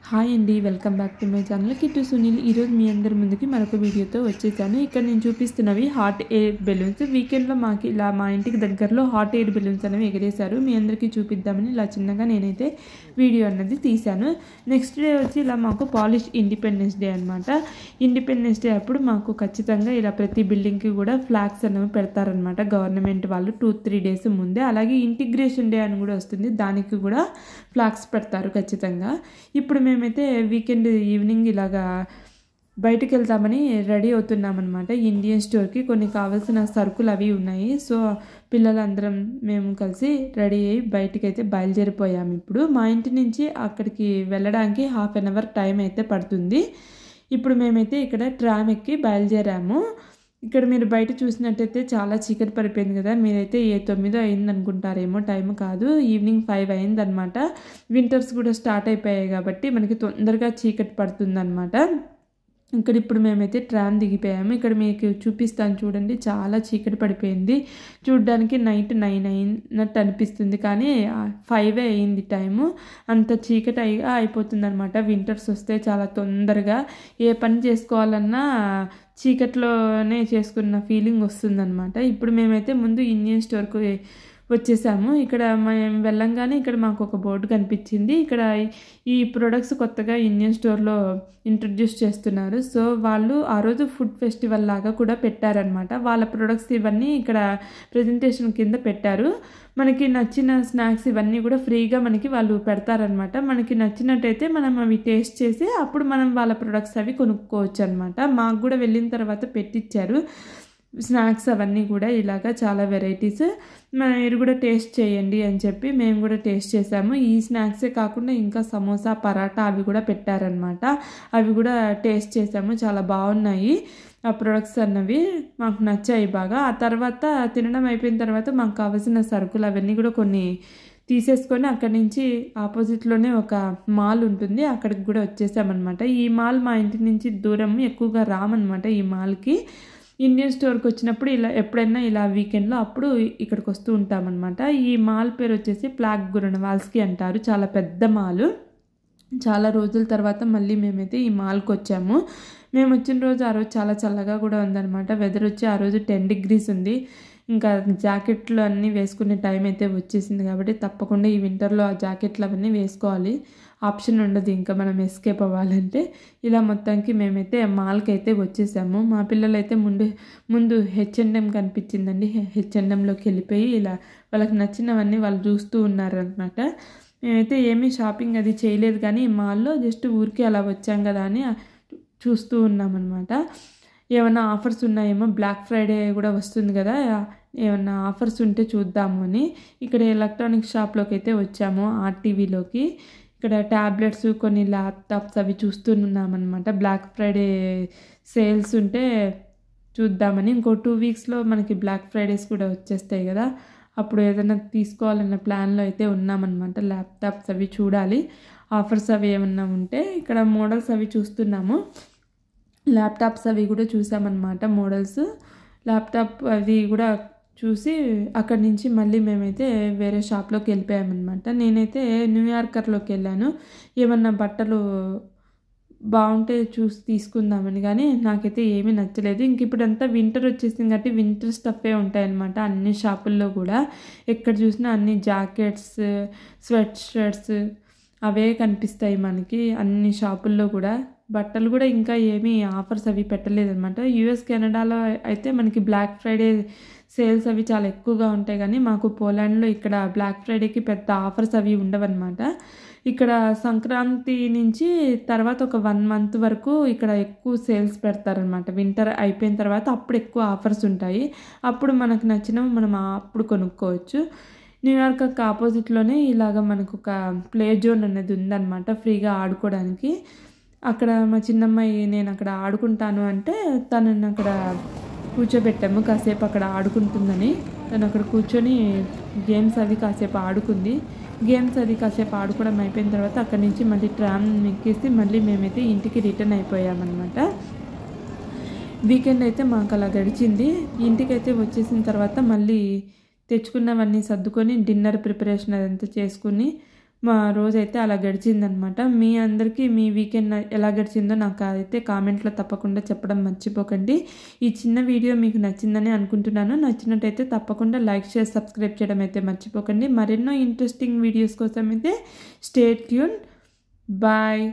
Hi అండి, welcome back to my channel Kittu Sunil. ఈరోజు మీ అందరి ముందుకి మరొక వీడియోతో వచ్చేసాను. ఇక్కడ నేను చూపిస్తున్నవి హాట్ ఎయిర్ బెలూన్స్. వీకెండ్లో మాకు ఇలా మా ఇంటికి దగ్గరలో హాట్ ఎయిర్ బెలూన్స్ అనేవి ఎగరేశారు. మీ అందరికీ చూపిద్దామని ఇలా చిన్నగా నేనైతే వీడియో అన్నది తీశాను. నెక్స్ట్ డే వచ్చి ఇలా మాకు పాలిష్ ఇండిపెండెన్స్ డే అనమాట. ఇండిపెండెన్స్ డే అప్పుడు మాకు ఖచ్చితంగా ఇలా ప్రతి బిల్డింగ్కి కూడా ఫ్లాగ్స్ అనేవి పెడతారనమాట గవర్నమెంట్ వాళ్ళు 2-3 డేస్ ముందే. అలాగే ఇంటిగ్రేషన్ డే అని కూడా వస్తుంది, దానికి కూడా ఫ్లాగ్స్ పెడతారు ఖచ్చితంగా. ఇప్పుడు మేమైతే వీకెండ్ ఈవినింగ్ ఇలాగా బయటకు వెళ్తామని రెడీ అవుతున్నామన్నమాట. ఇండియన్ స్టోర్కి కొన్ని కావాల్సిన సరుకులు అవి ఉన్నాయి. సో పిల్లలందరం మేము కలిసి రెడీ అయ్యి బయటకైతే బయలుదేరిపోయాము. ఇప్పుడు మా ఇంటి నుంచి అక్కడికి వెళ్ళడానికి 1/2 అవర్ టైం అయితే పడుతుంది. ఇప్పుడు మేమైతే ఇక్కడ ట్రామ్ ఎక్కి బయలుదేరాము. ఇక్కడ మీరు బయట చూసినట్టయితే చాలా చీకటి పడిపోయింది కదా. మీరైతే 9 అయింది అనుకుంటారేమో, టైం కాదు, ఈవినింగ్ 5 అయింది అనమాట. వింటర్స్ కూడా స్టార్ట్ అయిపోయాయి కాబట్టి మనకి తొందరగా చీకటి పడుతుంది అనమాట. ఇక్కడ ఇప్పుడు మేమైతే ట్రామ్ దిగిపోయాము. ఇక్కడ మీకు చూపిస్తాను చూడండి, చాలా చీకటి పడిపోయింది. చూడ్డానికి నైట్ 9 అయినట్టు అనిపిస్తుంది, కానీ 5 అయింది టైము. అంత చీకటి అయిపోతుంది అనమాట. వింటర్స్ వస్తే చాలా తొందరగా ఏ పని చేసుకోవాలన్నా చీకట్లోనే చేసుకున్న ఫీలింగ్ వస్తుందన్నమాట. ఇప్పుడు మేమైతే ముందు ఇండియన్ స్టోర్కు వచ్చేసాము. ఇక్కడ మేము వెళ్ళంగానే ఇక్కడ మాకు ఒక బోర్డు కనిపించింది. ఇక్కడ ఈ ప్రొడక్ట్స్ కొత్తగా ఇండియన్ స్టోర్లో ఇంట్రడ్యూస్ చేస్తున్నారు. సో వాళ్ళు ఆ రోజు ఫుడ్ ఫెస్టివల్ లాగా కూడా పెట్టారనమాట. వాళ్ళ ప్రొడక్ట్స్ ఇవన్నీ ఇక్కడ ప్రజెంటేషన్ కింద పెట్టారు. మనకి నచ్చిన స్నాక్స్ ఇవన్నీ కూడా ఫ్రీగా మనకి వాళ్ళు పెడతారనమాట. మనకి నచ్చినట్టయితే మనం అవి టేస్ట్ చేసి అప్పుడు మనం వాళ్ళ ప్రొడక్ట్స్ అవి కొనుక్కోవచ్చు అనమాట. మాకు కూడా వెళ్ళిన తర్వాత పెట్టించారు స్నాక్స్ అవన్నీ కూడా ఇలాగా చాలా వెరైటీస్. మీరు కూడా టేస్ట్ చేయండి అని చెప్పి మేము కూడా టేస్ట్ చేసాము. ఈ స్నాక్సే కాకుండా ఇంకా సమోసా, పరాటా అవి కూడా పెట్టారనమాట. అవి కూడా టేస్ట్ చేసాము, చాలా బాగున్నాయి ఆ ప్రొడక్ట్స్ అన్నవి, మాకు నచ్చాయి బాగా. ఆ తర్వాత తినడం అయిపోయిన తర్వాత మాకు కావాల్సిన సరుకులు అవన్నీ కూడా కొన్ని తీసేసుకొని అక్కడి నుంచి ఆపోజిట్లోనే ఒక మాల్ ఉంటుంది, అక్కడికి కూడా వచ్చేసామన్నమాట. ఈ మాల్ మా ఇంటి నుంచి దూరం, ఎక్కువగా రామన్నమాట ఈ మాల్కి. ఇండియన్ స్టోర్కి వచ్చినప్పుడు ఇలా ఎప్పుడైనా ఇలా వీకెండ్లో అప్పుడు ఇక్కడికి వస్తూ ఉంటామన్నమాట. ఈ మాల్ పేరు వచ్చేసి ప్లాగ్ గురణవాల్స్కి అంటారు. చాలా పెద్ద మాలు. చాలా రోజుల తర్వాత మళ్ళీ మేమైతే ఈ మాల్కి వచ్చాము. మేము వచ్చిన రోజు ఆ రోజు చాలా చల్లగా కూడా ఉందన్నమాట. వెదర్ వచ్చి ఆ రోజు 10 degrees ఉంది. ఇంకా జాకెట్లు అన్నీ వేసుకునే టైం అయితే వచ్చేసింది కాబట్టి తప్పకుండా ఈ వింటర్లో ఆ జాకెట్లు అవన్నీ వేసుకోవాలి, ఆప్షన్ ఉండదు ఇంకా మనం ఎస్కేప్ అవ్వాలంటే. ఇలా మొత్తానికి మేమైతే మాల్కి అయితే వచ్చేసాము. మా పిల్లలు అయితే ముందు H&M కనిపించిందండి, H&Mలోకి వెళ్ళిపోయి ఇలా వాళ్ళకి నచ్చినవన్నీ వాళ్ళు చూస్తూ ఉన్నారనమాట. మేమైతే ఏమీ షాపింగ్ అది చేయలేదు, కానీ మాల్లో జస్ట్ ఊరికి అలా వచ్చాం కదా అని చూస్తూ ఉన్నామన్నమాట. ఏమన్నా ఆఫర్స్ ఉన్నాయేమో, బ్లాక్ ఫ్రైడే కూడా వస్తుంది కదా, ఏమన్నా ఆఫర్స్ ఉంటే చూద్దాము అని ఇక్కడ ఎలక్ట్రానిక్ షాప్లోకి అయితే వచ్చాము, ఆర్టీవీలోకి. ఇక్కడ ట్యాబ్లెట్స్, కొన్ని ల్యాప్టాప్స్ అవి చూస్తున్నామన్నమాట. బ్లాక్ ఫ్రైడే సేల్స్ ఉంటే చూద్దామని. ఇంకో 2 weeksలో మనకి బ్లాక్ ఫ్రైడేస్ కూడా వచ్చేస్తాయి కదా, అప్పుడు ఏదైనా తీసుకోవాలన్న ప్లాన్లో అయితే ఉన్నామన్నమాట. ల్యాప్టాప్స్ అవి చూడాలి, ఆఫర్స్ అవి ఏమన్నా ఉంటే. ఇక్కడ మోడల్స్ అవి చూస్తున్నాము, ల్యాప్టాప్స్ అవి కూడా చూసామన్నమాట. మోడల్స్ ల్యాప్టాప్ అవి కూడా చూసి అక్కడి నుంచి మళ్ళీ మేమైతే వేరే షాప్లోకి వెళ్ళిపోయామన్నమాట. నేనైతే న్యూయార్కర్లోకి వెళ్ళాను, ఏమన్నా బట్టలు బాగుంటే చూసి తీసుకుందామని, కానీ నాకైతే ఏమీ నచ్చలేదు. ఇంక ఇప్పుడంతా వింటర్ వచ్చేసింది కాబట్టి వింటర్ స్టఫే ఉంటాయన్నమాట అన్ని షాపుల్లో కూడా. ఎక్కడ చూసినా అన్ని జాకెట్స్, స్వెట్ షర్ట్స్ అవే కనిపిస్తాయి మనకి అన్ని షాపుల్లో కూడా. బట్టలు కూడా ఇంకా ఏమీ ఆఫర్స్ అవి పెట్టలేదన్నమాట. US, కెనడాలో అయితే మనకి బ్లాక్ ఫ్రైడే సేల్స్ అవి చాలా ఎక్కువగా ఉంటాయి, కానీ మాకు పోలాండ్లో ఇక్కడ బ్లాక్ ఫ్రైడేకి పెద్ద ఆఫర్స్ అవి ఉండవన్నమాట. ఇక్కడ సంక్రాంతి నుంచి తర్వాత ఒక 1 month వరకు ఇక్కడ ఎక్కువ సేల్స్ పెడతారనమాట. వింటర్ అయిపోయిన తర్వాత అప్పుడు ఎక్కువ ఆఫర్స్ ఉంటాయి, అప్పుడు మనకు నచ్చినవి మనం అప్పుడు కొనుక్కోవచ్చు. న్యూయార్క్ ఆపోజిట్లోనే ఇలాగ మనకు ఒక ప్లే జోన్ అనేది ఉందన్నమాట, ఫ్రీగా ఆడుకోవడానికి. అక్కడ మా చిన్నమ్మాయి నేను అక్కడ ఆడుకుంటాను అంటే తనని అక్కడ కూర్చోబెట్టాము, కాసేపు అక్కడ ఆడుకుంటుందని. తను అక్కడ కూర్చొని గేమ్స్ అవి కాసేపు ఆడుకుంది. గేమ్స్ అది కాసేపు ఆడుకోవడం అయిపోయిన తర్వాత అక్కడి నుంచి మళ్ళీ ట్రామ్ ఎక్కేసి మళ్ళీ మేమైతే ఇంటికి రిటర్న్ అయిపోయామన్నమాట. వీకెండ్ అయితే మాకు అలా గడిచింది. ఇంటికైతే వచ్చేసిన తర్వాత మళ్ళీ తెచ్చుకున్నవన్నీ సర్దుకొని డిన్నర్ ప్రిపరేషన్ అదంతా చేసుకుని మా రోజైతే అలా గడిచిందనమాట. మీ అందరికీ మీ వీకెండ్ ఎలా గడిచిందో నాకు అయితే కామెంట్లో తప్పకుండా చెప్పడం మర్చిపోకండి. ఈ చిన్న వీడియో మీకు నచ్చిందని అనుకుంటున్నాను. నచ్చినట్టయితే తప్పకుండా లైక్ షేర్ సబ్స్క్రైబ్ చేయడం అయితే మర్చిపోకండి. మరెన్నో ఇంట్రెస్టింగ్ వీడియోస్ కోసం అయితే స్టే ట్యూన్. బాయ్.